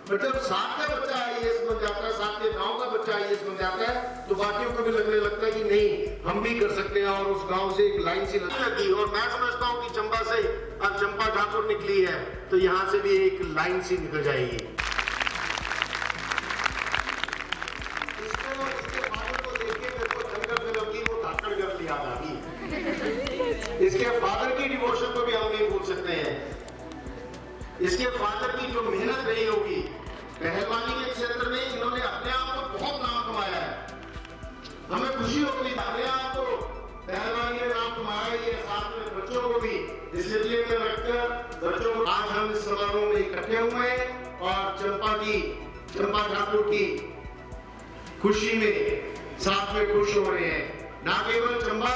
पर जब 7 का बच्चा IAS बन जाता है, 7 के गांव का बच्चा IAS बन जाता है, तो बाकियों को भी लगने लगता है कि नहीं हम भी कर सकते हैं, और उस गांव से एक लाइन सी लगी। और मैं समझता हूँ कि चंबा से अब चंपा ठाकुर निकली है तो यहाँ से भी एक लाइन सी निकल जाएगी। इसके फादर को देख के मेरे को जंगल फिल्म की वो धाकड़ गर्ल याद आ गई। इसके फादर की डिवोशन को भी हम नहीं भूल सकते हैं। इसके फादर की जो मेहनत रही होगी पहलवानी के क्षेत्र में, इन्होंने अपने आप को बहुत नाम कमाया है। हमें खुशी होती है अपने आप को पहलवानी में नाम कमाया है, साथ में बच्चों को भी डिसिप्लिन में रखकर बच्चों को आज हम इस समारोह में इकट्ठे हुए हैं और चंपा ठाकुर की खुशी में साथ में खुश हो रहे हैं। ना केवल चंबा,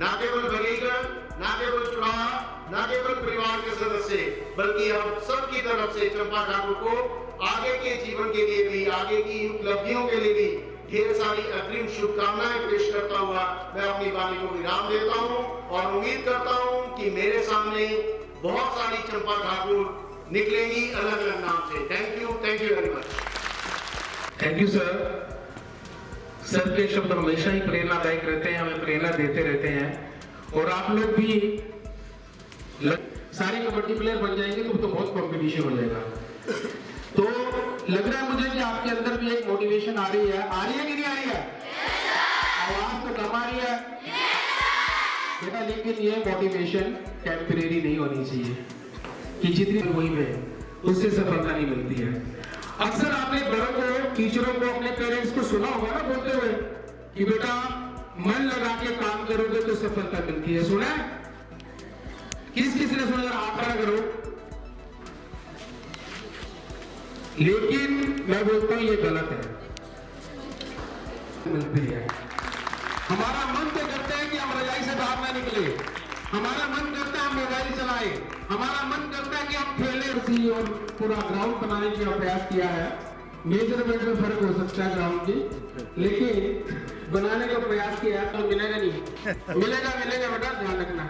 ना केवल बगीगढ़, ना केवल चुराहा, ना केवल परिवार के सदस्य, बल्कि हम सब की तरफ से चंपा ठाकुर को आगे के जीवन के लिए भी, आगे की उपलब्धियों के लिए भी ढेर सारी अग्रिम शुभकामनाएं पेश करता हुआ मैं अपनी वाणी को विराम देता हूं और उम्मीद करता हूं कि मेरे सामने बहुत सारी चंपा ठाकुर निकलेंगी अलग अलग नाम से। Thank you very much. Thank you sir. Sir के शब्द हमेशा ही प्रेरणादायक रहते हैं, हमें प्रेरणा देते रहते हैं। और आप लोग भी सारे कबड्डी प्लेयर बन जाएंगे तो बहुत कंपटीशन हो जाएगा। तो लग रहा है मुझे कि आपके अंदर भी एक मोटिवेशन आ रही है कि नहीं आ रही है? आवाज तो कम आ रही है बेटा, लेकिन ये मोटिवेशन टेम्परेरी नहीं होनी चाहिए कि जितनी वही में उससे सफलता नहीं मिलती है। अक्सर आपने बड़ों को, टीचरों को, अपने पेरेंट्स को सुना होगा ना बोलते हुए कि बेटा मन लगा के काम करोगे तो सफलता मिलती है। सुना है? किस ने सुना? हाथ खड़ा करो। लेकिन मैं बोलता हूं ये गलत है, मिलती है। हमारा मन तो करता है कि हम रजाई से बाहर ना निकले, हमारा मन करता है हम मोबाइल चलाए, हमारा मन करता है कि हम खेले और पूरा ग्राउंड बनाने का प्रयास किया है। मेजरमेंट में फर्क हो सकता है ग्राउंड की, लेकिन बनाने का प्रयास किया तो मिलेगा नहीं। मिलेगा बेटा, ध्यान रखना।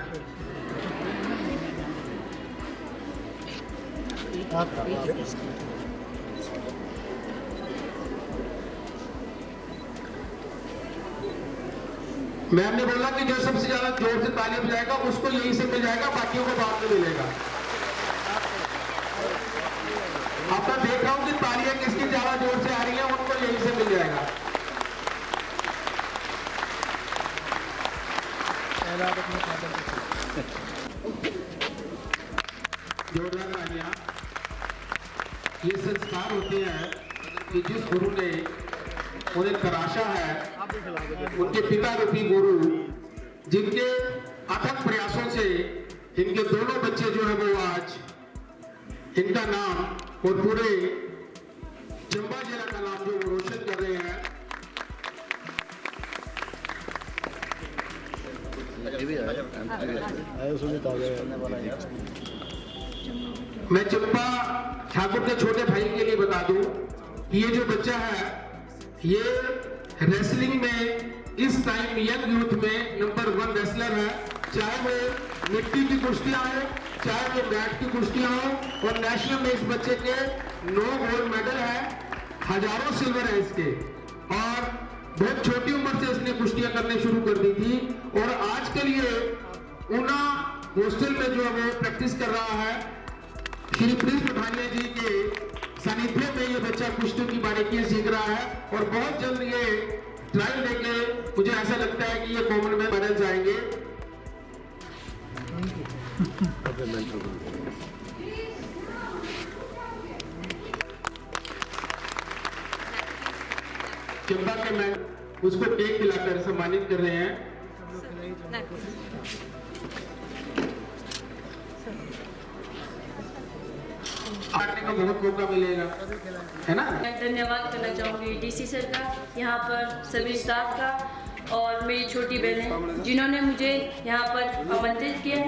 मैम ने बोला कि जो सबसे ज्यादा जोर से ताली बजाएगा उसको यहीं से मिल जाएगा, बाकियों को बाद में मिलेगा। अब मैं देख रहा हूं कि तालियां किसकी ज्यादा जोर से आ रही है, उनको यहीं से मिल जाएगा। जोरदार तालियां। ये संस्कार होते हैं कि जिस गुरु ने उन्हें तराशा है, उनके पिता रूपी गुरु, जिनके अथक प्रयासों से इनके दोनों बच्चे जो है वो आज इनका नाम और पूरे चंबा जिला का नाम जो रोशन कर रहे हैं। मैं चंपा ठाकुर के छोटे भाई के लिए बता दूं कि ये जो बच्चा है ये रेसलिंग में इस टाइम यंग यूथ में नंबर 1 रेसलर है। चाहे वो मिट्टी की कुश्तियां हो, चाहे वो मैट की कुश्तियां हो, और नेशनल में इस बच्चे के 9 गोल्ड मेडल है, हजारों सिल्वर है इसके। और बहुत छोटी उम्र से इसने कुश्तियां करने शुरू कर दी थी और आजकल ये ऊना हॉस्टल में जो है वो प्रैक्टिस कर रहा है। श्री प्रिंस पठानिया जी के सानिध्य में ये बच्चा कुश्ती की बारीकियां सीख रहा है और बहुत जल्द ये ट्रायल देके मुझे ऐसा लगता है कि ये कॉमन में बदल जाएंगे। चंबा के मैं उसको केक खिलाकर सम्मानित कर रहे हैं। आने का बहुत मौका मिलेगा, है ना? धन्यवाद करना चाहूँगी डीसी सर का, यहाँ पर सभी स्टाफ का, और मेरी छोटी बहन है जिन्होंने मुझे यहाँ पर आमंत्रित किया।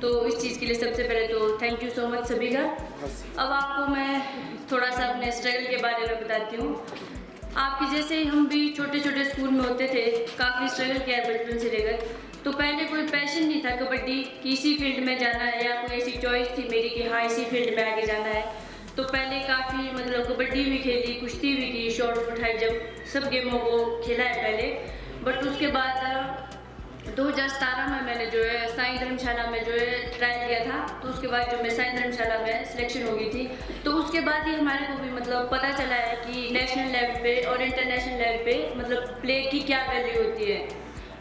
तो इस चीज़ के लिए सबसे पहले तो थैंक यू सो मच सभी का। अब आपको मैं थोड़ा सा अपने स्ट्रगल के बारे में बताती हूँ। आपके जैसे ही हम भी छोटे छोटे स्कूल में होते थे, काफ़ी स्ट्रगल किया है बचपन से लेकर। तो पहले कोई पैशन नहीं था कबड्डी की, इसी फील्ड में जाना है, या कोई ऐसी चॉइस थी मेरी कि हाँ इसी फील्ड में आगे जाना है। तो पहले काफ़ी मतलब कबड्डी भी खेली, कुश्ती भी की, शॉर्ट पुट, हाई जंप, सब गेमों को खेला है पहले। बट उसके बाद 2017 में मैंने जो है साईं धर्मशाला में जो है ट्रायल किया था। तो उसके बाद जो मैं साईं धर्मशाला में सिलेक्शन हो गई थी, तो उसके बाद ही हमारे को भी मतलब पता चला है कि नेशनल लेवल पे और इंटरनेशनल लेवल पे मतलब प्ले की क्या वैल्यू होती है।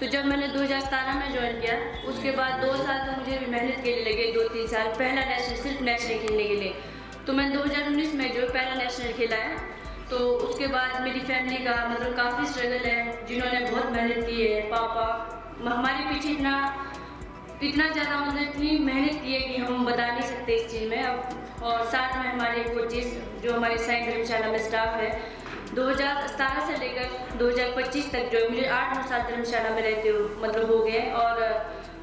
तो जब मैंने 2017 में ज्वाइन किया, उसके बाद 2 साल तो मुझे भी मेहनत के लिए लगे, 2-3 साल। पहला नेशनल, सिर्फ नेशनल खेलने के लिए। तो मैंने 2019 में जो पहला नेशनल खेला है। तो उसके बाद मेरी फैमिली का मतलब काफ़ी स्ट्रगल है, जिन्होंने बहुत मेहनत की है। पापा हमारे पीछे इतना ज़्यादा मतलब इतनी मेहनत की है कि हम बता नहीं सकते इस चीज़ में अब। और साथ में हमारे कोचेस जो हमारे साईं धर्मशाला में स्टाफ है, 2017 से लेकर 2025 तक जो है मुझे 8-9 साल धर्मशाला में रहते हो मतलब हो गए। और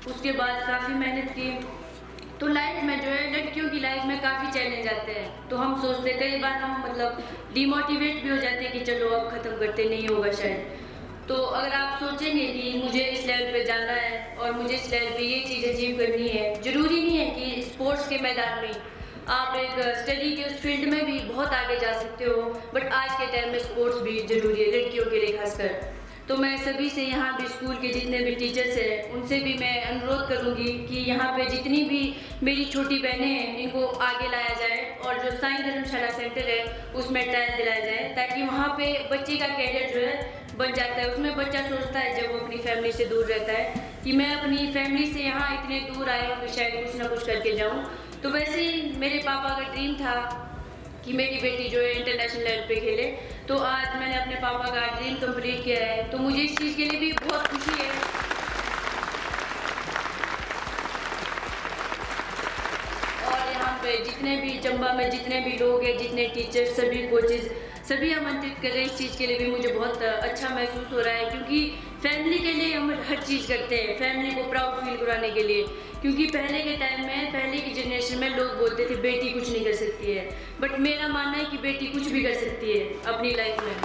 उसके बाद काफ़ी मेहनत की। तो लाइफ में जो है लड़कियों की लाइफ में काफ़ी चैलेंज आते हैं। तो हम सोचते, कई बार हम मतलब डिमोटिवेट भी हो जाते हैं कि चलो अब ख़त्म करते, नहीं होगा शायद। तो अगर आप सोचेंगे कि मुझे इस लेवल पे जाना है और मुझे इस लेवल पे ये चीज़ अचीव करनी है, ज़रूरी नहीं है कि स्पोर्ट्स के मैदान में, आप एक स्टडी के उस फील्ड में भी बहुत आगे जा सकते हो। बट आज के टाइम में स्पोर्ट्स भी ज़रूरी है लड़कियों के लिए खासकर। तो मैं सभी से, यहाँ भी स्कूल के जितने भी टीचर्स हैं, उनसे भी मैं अनुरोध करूँगी कि यहाँ पे जितनी भी मेरी छोटी बहनें हैं, इनको आगे लाया जाए और जो साईं धर्मशाला सेंटर है उसमें ट्रायल दिलाया जाए, ताकि वहाँ पे बच्चे का कैरियर जो है बन जाता है। उसमें बच्चा सोचता है जब वो अपनी फैमिली से दूर रहता है कि मैं अपनी फैमिली से यहाँ इतने दूर आया हूँ कि शायद कुछ ना कुछ करके जाऊँ। तो वैसे ही मेरे पापा का ड्रीम था कि मेरी बेटी जो है इंटरनेशनल लेवल पे खेले। तो आज मैंने अपने पापा का ड्रीम कंप्लीट किया है। तो मुझे इस चीज़ के लिए भी बहुत खुशी है। और यहाँ पे जितने भी चंबा में जितने भी लोग हैं, जितने टीचर्स, सभी कोचेज, सभी आमंत्रित कर रहे हैं। इस चीज़ के लिए भी मुझे बहुत अच्छा महसूस हो रहा है, क्योंकि फैमिली के लिए हम हर चीज़ करते हैं, फैमिली को प्राउड फील कराने के लिए। क्योंकि पहले के टाइम में, पहले की जनरेशन में लोग बोलते थे बेटी कुछ नहीं कर सकती है, बट मेरा मानना है कि बेटी कुछ भी कर सकती है अपनी लाइफ में।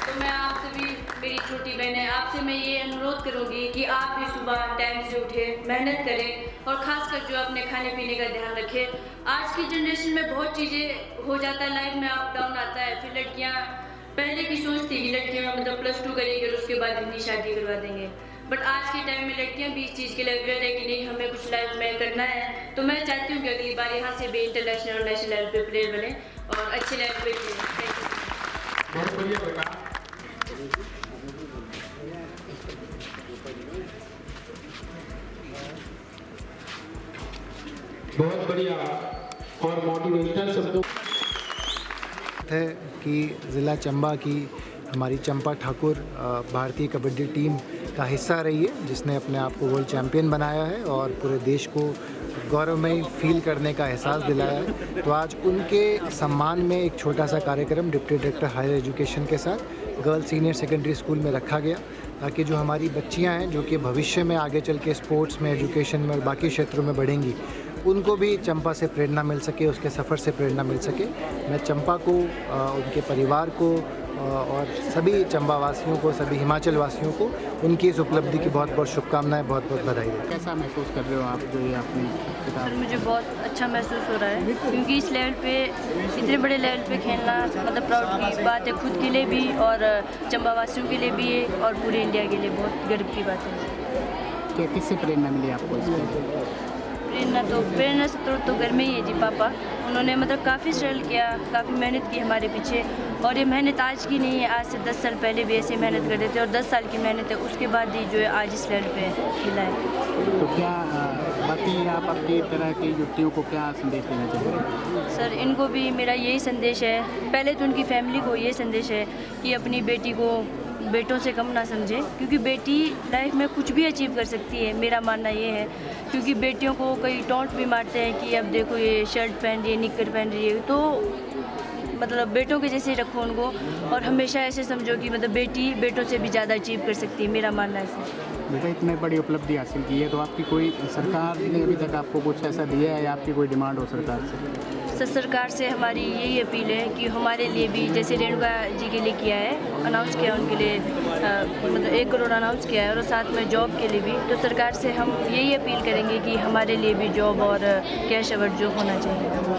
तो मैं आप सभी, मेरी छोटी बहनें, आपसे मैं ये अनुरोध करूँगी कि आप भी सुबह टाइम से उठें, मेहनत करें और ख़ासकर जो अपने खाने पीने का ध्यान रखें। आज की जनरेशन में बहुत चीज़ें हो जाता है, लाइफ में अप डाउन आता है। फिर लड़कियाँ, पहले की सोच थी कि लड़कियाँ मतलब +2 करेंगे और उसके बाद इनकी शादी करवा देंगे। बट आज के टाइम में लड़कियाँ भी इस चीज़ के लिए अवेयर है कि नहीं, हमें कुछ लाइफ में करना है। तो मैं चाहती हूँ कि अगली बार यहाँ से भी इंटरनेशनल और नेशनल लेवल पे प्लेयर बने और अच्छे लेवल पे खेलें। Thank you. बहुत बढ़िया बेटा। बहुत बढ़िया और मोटिवेशनल शब्दों है कि ज़िला चंबा की हमारी चंपा ठाकुर भारतीय कबड्डी टीम का हिस्सा रही है, जिसने अपने आप को वर्ल्ड चैम्पियन बनाया है और पूरे देश को गौरवमयी फील करने का एहसास दिलाया है। तो आज उनके सम्मान में एक छोटा सा कार्यक्रम डिप्टी डायरेक्टर हायर एजुकेशन के साथ गर्ल्स सीनियर सेकेंडरी स्कूल में रखा गया, ताकि जो हमारी बच्चियां हैं जो कि भविष्य में आगे चल के स्पोर्ट्स में, एजुकेशन में और बाकी क्षेत्रों में बढ़ेंगी, उनको भी चंपा से प्रेरणा मिल सके, उसके सफ़र से प्रेरणा मिल सके। मैं चंपा को, उनके परिवार को और सभी चंबा वासियों को, सभी हिमाचल वासियों को उनकी इस उपलब्धि की बहुत बहुत शुभकामनाएं, बहुत बहुत बधाई देता हूं। कैसा महसूस कर रहे हो आप जो ये अपनी सर मुझे बहुत अच्छा महसूस हो रहा है, क्योंकि इस लेवल पे, इतने बड़े लेवल पे खेलना मतलब प्राउड की बात है, खुद के लिए भी और चंबा वासियों के लिए भी है और पूरे इंडिया के लिए बहुत गर्व की बात है। क्या, किससे प्रेरणा मिली आपको इसमें? प्रेरणा से तो घर में ही है जी। पापा, उन्होंने मतलब काफ़ी स्ट्रगल किया, काफ़ी मेहनत की हमारे पीछे। और ये मेहनत आज की नहीं है, आज से 10 साल पहले भी ऐसे मेहनत करते थे और 10 साल की मेहनत है, उसके बाद ही जो है आज इस लेवल पे खेला है। तो क्या बाकी आप अपनी तरह की युवतियों को क्या संदेश देना चाहेंगे? सर इनको भी मेरा यही संदेश है, पहले तो उनकी फैमिली को ये संदेश है कि अपनी बेटी को बेटों से कम ना समझे, क्योंकि बेटी लाइफ में कुछ भी अचीव कर सकती है, मेरा मानना ये है। क्योंकि बेटियों को कई टॉन्ट भी मारते हैं कि अब देखो ये शर्ट पहन रही है, निक्कर पहन रही है, तो मतलब बेटों के जैसे रखो उनको और हमेशा ऐसे समझो कि मतलब बेटी बेटों से भी ज़्यादा अचीव कर सकती है, मेरा मानना है। बेटा इतनी बड़ी उपलब्धि हासिल की है, तो आपकी कोई सरकार ने अभी तक आपको कुछ ऐसा दिया है या आपकी कोई डिमांड हो सरकार से? सर सरकार से हमारी यही अपील है कि हमारे लिए भी जैसे रेणुका जी के लिए किया है, अनाउंस किया उनके लिए मतलब 1 करोड़ अनाउंस किया है और साथ में जॉब के लिए भी, तो सरकार से हम यही अपील करेंगे कि हमारे लिए भी जॉब और कैश अवार्ड जो होना चाहिए।